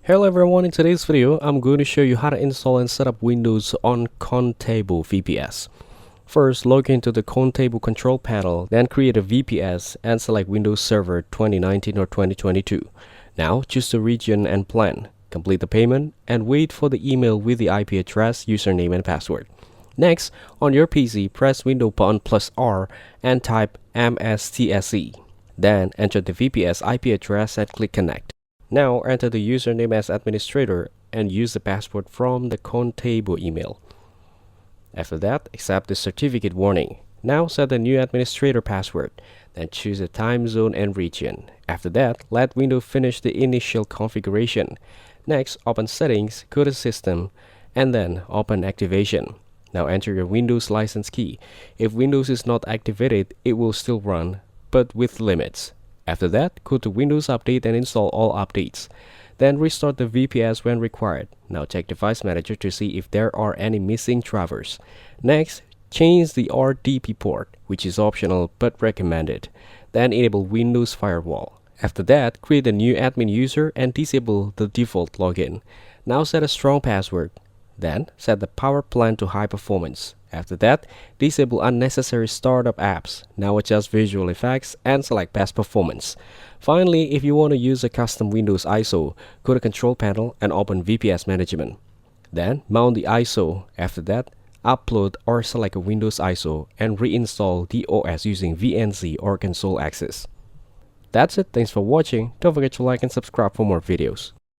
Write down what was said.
Hello everyone, in today's video, I'm going to show you how to install and set up Windows on Contabo VPS. First, log into the Contabo control panel, then create a VPS and select Windows Server 2019 or 2022. Now, choose the region and plan, complete the payment, and wait for the email with the IP address, username, and password. Next, on your PC, press Windows button plus R and type mstse. Then, enter the VPS IP address and click Connect. Now enter the username as administrator and use the password from the Contabo email. After that, accept the certificate warning. Now set the new administrator password, then choose a time zone and region. After that, let Windows finish the initial configuration. Next, open Settings, go to System, and then open Activation. Now enter your Windows license key. If Windows is not activated, it will still run, but with limits. After that, go to Windows Update and install all updates. Then restart the VPS when required. Now check Device Manager to see if there are any missing drivers. Next, change the RDP port, which is optional but recommended. Then enable Windows Firewall. After that, create a new admin user and disable the default login. Now set a strong password. Then, set the power plan to high performance. After that, disable unnecessary startup apps. Now adjust visual effects and select best performance. Finally, if you want to use a custom Windows ISO, go to Control Panel and open VPS Management. Then, mount the ISO. After that, upload or select a Windows ISO and reinstall the OS using VNC or Console Access. That's it. Thanks for watching. Don't forget to like and subscribe for more videos.